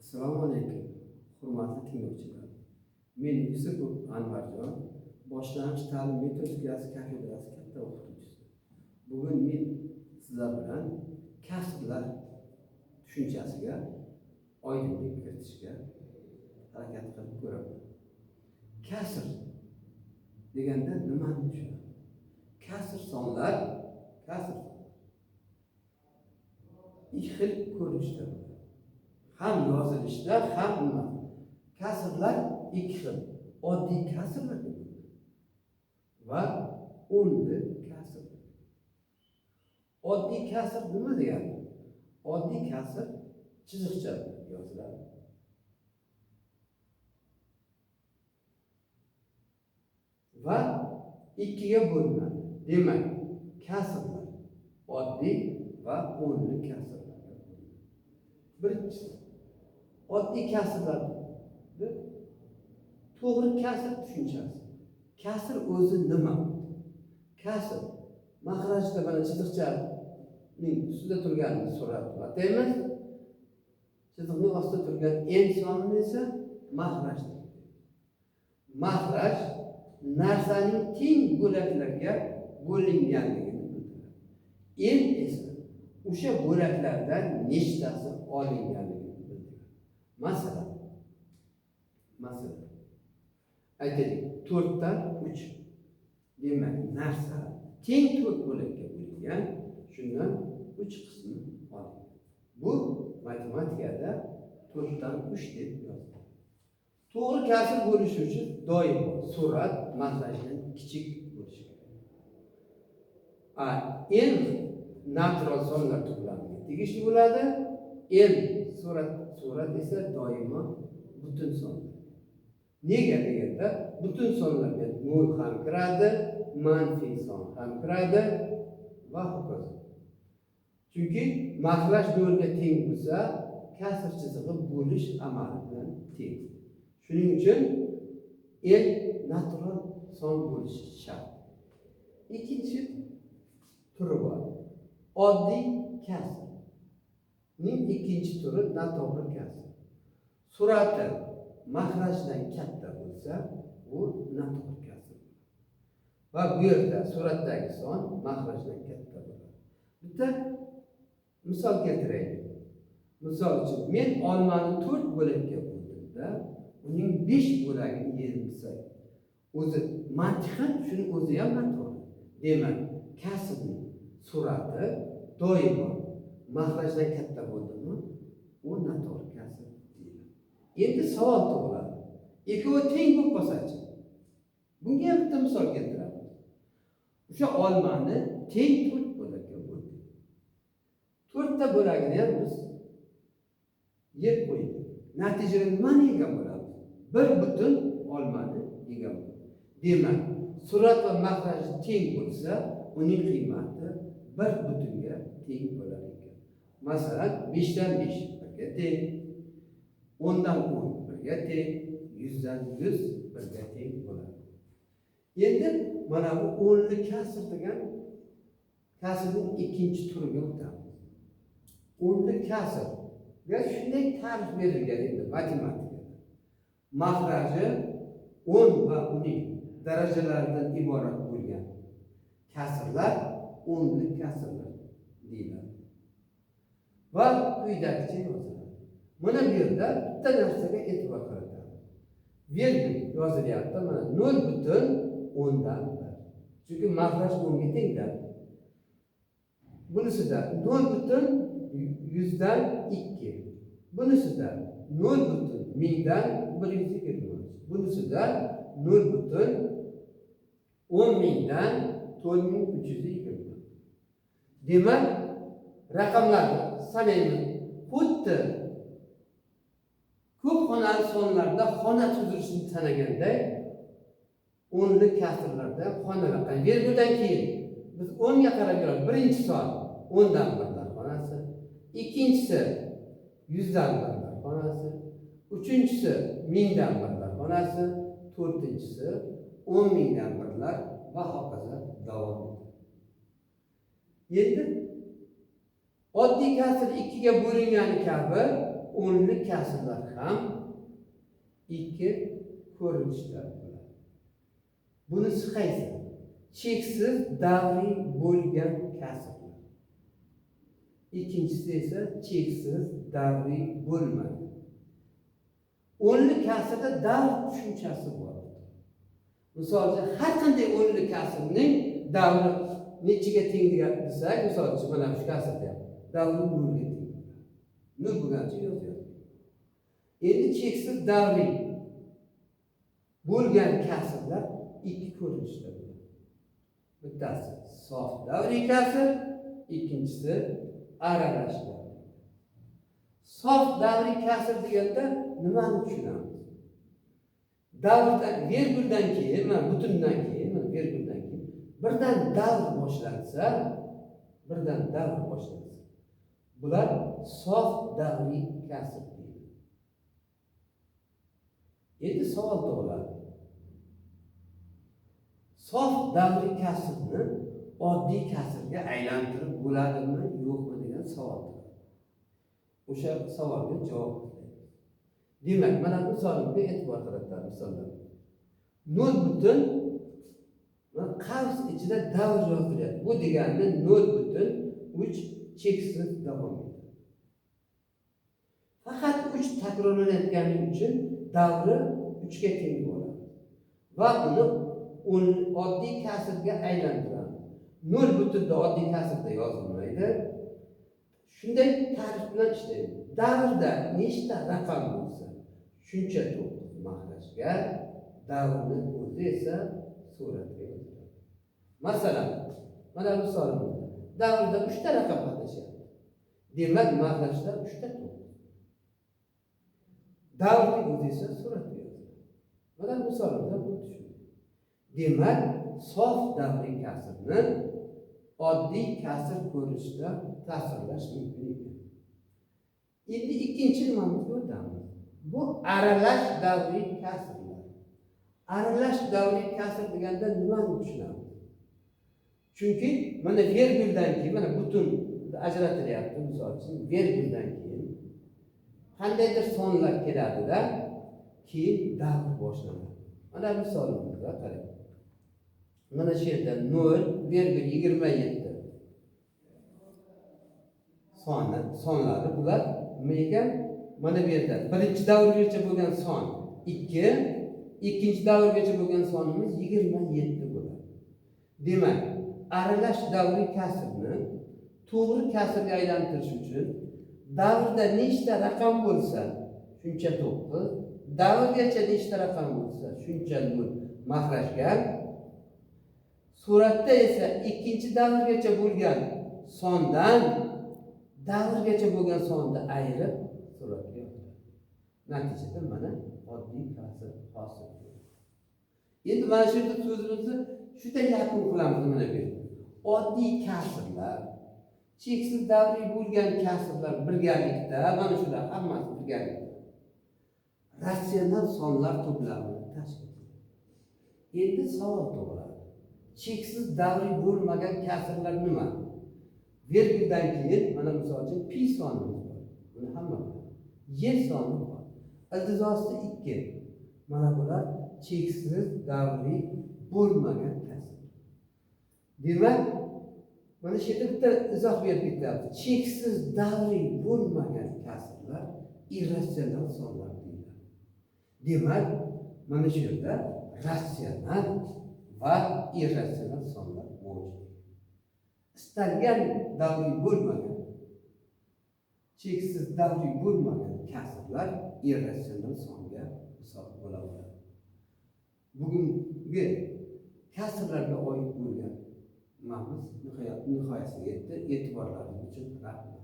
Assalomu alaykum, hurmatli tinglovchilar. Men Yusupov Anvarjon, boshlang'ich ta'lim metodikasi kafedrasi katta o'qituvchisi. Bugun men sizlar bilan kasrlar tushunchasiga oydinlik kiritishga harakat qilib ko'raman. Kasr deganda nimani tushunadi? Kasr sonlar ikki xil ko'rinishda bo'ladi. Ham yozilishda, ham nima? Kasrlar ikki xil. Oddiy kasrlar va o'nli kasr. Oddiy kasr nima degani? Oddiy kasr chiziqcha yoziladi. Va ikkiga bo'linadi. Demak, kasrlar oddiy va o'nli kasrlar. Birinchisi, oddiy kasrlarni to'g'ri kasr tushunchasi. Kasr o'zi nima? Kasr mahrajda mana chiziqchaning ustida turganini so'rayapmiz. Chiziqning ostida turgan en sonini esa mahraj. Mahraj narsaning teng bo'laklarga bo'linganligini bildiradi. En esa o'sha bo'laklardan nechtasi olinganligini bildiradi. Masalan, aytaylik, 4 dan 3. Demak, narsa teng 4 bo'lakka bo'lingan, shundan 3 qismi olingan. Bu matematikada 4 dan 3 deb yoziladi. To'g'ri kasr bo'lishi uchun doimo surat mahrajdan kichik bo'lishi kerak. En natural sonlar to'plamiga tegishli bo'ladi. En surat esa doimo butun sonlar. Nega deganda butun sonlarga nol ham kiradi, manfiy son ham kiradi va hokazo. Chunki mahraj nolga teng bo'lsa, kasr chizig'i bo'lish amali bilan teng. Shuning uchun en natural son bo'lishi shart. Ikkinchi turi bor. Oddiy kasrning ikkinchi turi noto'g'ri kasr. Surati mahrajdan katta bo'lsa, u noto'g'ri kasr. Va bu yerda suratdagi son mahrajdan katta bo'ladi. Bitta misol keltiraylik. Misol uchun, men olmani 4 bo'lakka bo'ldimda, uning 5 bo'lagini yedim desak, o'zi mantiqan shuni o'zi ham noto'g'ri. Demak, kasrning surati doimo mahrajdan katta bo'ldimi, u noto'g'ri kasr deyiladi. Endi savol tug'iladi. Ikkovi teng bo'lib qolsa-chi? Bunga ham bitta misol keltiramiz. O'sha olmani teng 4 bo'lakka bo'ldik. 4 ta bo'lagini ham biz yeb qo'ydik. Natijada nimani yegan bo'lamiz? Bir butun olmani yegan bo'lamiz. Demak, surat va mahraj teng bo'lsa, uning qiymati bir butunga teng bo'lar ekan. Masalan, 5 dan 5 birga teng, 10 dan 10 birga teng, 100 dan 100 birga teng bo'ladi. Endi mana bu o'nli kasr degan kasrning ikkinchi turiga o'tamiz. O'nli kasrga shunday ta'rif berilgan endi matematikada. Mahraji 10 va uning darajalaridan iborat bo'lgan kasrlar o'nli kasrlar deyiladi. Va quyidagicha yoziladi. Mana bu yerda bitta narsaga e'tibor qaratamiz. Virgul yozilyapti, mana 0.10 dan 1. Chunki mahraj 10 ga tengdir. Bunisida 0.100 dan 2. Bunisida 0.1000 dan 120. Bunisida 0.10.000 dan 4320. Demak, raqamlarni sanaymiz. Xuddi ko'p xonali sonlarda xona tuzilishini sanaganda, o'nli kasrlarda xona raqam virguldan keyin biz 10 ga qarab yuramiz. Birinchi son 10 dan 1lar xonasi, ikkinchisi 100 dan 1lar xonasi, uchinchisi 1000 dan 1lar xonasi, to'rtinchisi 10.000 dan 1lar va hokazo davom etadi. Endi oddiy kasr 2 ga bo'lingani kabi o'nli kasrlar ham ikki ko'rinishda bo'ladi. Bunisi qaysi? Cheksiz davriy bo'lgan kasrlar. İkincisi ise cheksiz davriy bo'lmagan. O'nli kasrda davr tushunchasi bor. Misol uchun har qanday o'nli kasrning davri nechiga teng desak, misol uchun mana shu kasrda davri nolga teng. Nol bo'lgancha yozyapti. Endi cheksiz davriy bo'lgan kasrlar ikki ko'rinishda bo'ladi. Bittasi sof davriy kasr, ikkinchisi aralash davriy. Sof davriy kasr deganda nimani tushunamiz? Davrdan virguldan keyin, mana butundan keyin, mana virguldan keyin birdan davr boshlansa, bular sof davriy kasr deydi. Endi savol tug'iladi. Sof davriy kasrni oddiy kasrga aylantirib bo'ladimi, yo'qmi degan savol tug'iladi. O'sha savolga javob izlaymiz. Demak, mana bu misolimga e'tibor qaratamiz. Misollar. 0.3 qavs ichida davr yozilyapti. Bu degani 0.3 cheksiz davom etadi. Faqat 3 takrorlanayotgani uchun davri 3 ga teng bo'ladi. Va uni oddiy kasrga aylantiramiz. 0.da oddiy kasrda yozilmaydi. Shunday ta'rif bilan ishlaydi. Davrda nechta raqam bo'lsa, shuncha to'p mahrajga, davrni o'zi esa suratga yoziladi. Masalan, mana bu misolimizda davrda 3 ta raqam qatnashyapti. Demak, mahrajda 3 ta to'p. Davrning o'zi esa suratga yoziladi. Mana bu misolimizda bu tushundik. Demak, sof davriy kasrni oddiy kasr ko'rinishda tasvirlash mumkin ekan. Endi ikkinchi nimamizga o'tamiz. Bu aralash davriy kasrlar. Aralash davriy kasr deganda nimani tushunamiz? Chunki mana virguldan keyin, mana butun ajratilyapti, misol uchun virguldan keyin qandaydir sonlar keladida, keyin davr boshlanadi. Mana misolimizga qarang. Mana shu yerda 0,27 sonlari bular nima ekan? Mana bu yerda birinchi davrgacha bo'lgan son 2, ikkinchi davrgacha bo'lgan sonimiz 27 bo'ladi. Demak, aralash davriy kasrni to'g'ri kasrga aylantirish uchun davrda nechta raqam bo'lsa, shuncha 9, davrgacha nechta raqam bo'lsa, shuncha 0 mahrajga, suratda esa ikkinchi davrgacha bo'lgan sondan davrgacha bo'lgan sonni ayirib suratga yozadi. Natijada mana oddiy kasr hosil bo'ladi. Endi mana shu yerda so'zimizni shunday yakun qilamiz mana bu yerda. Oddiy kasrlar, cheksiz davriy bo'lgan kasrlar birgalikda, mana shular hammasi birgalikda ratsional sonlar to'plamini tashkil qiladi. Endi savol tug'iladi. Cheksiz davriy bo'lmagan kasrlar nima? Virguldan keyin mana misol uchun pi sonimiz bor. Buni hamma biladi. Yer soni bor. Iltizosida 2. Mana bular cheksiz davriy bo'lmagan kasr. Demak, mana shu yerda bitta izoh berib ketyapti. Cheksiz davriy bo'lmagan kasrlar irratsional sonlar deyiladi. Demak, mana shu yerda ratsional va irratsional sonlar mavjud. Istalgan davriy bo'lmagan, cheksiz davriy bo'lmagan kasrlar irratsional songa hisob bo'la oladi. Bugungi kasrlarga oid bo'lgan ma'lumot nihoyasiga yetdi. E'tiborlaringiz uchun rahmat.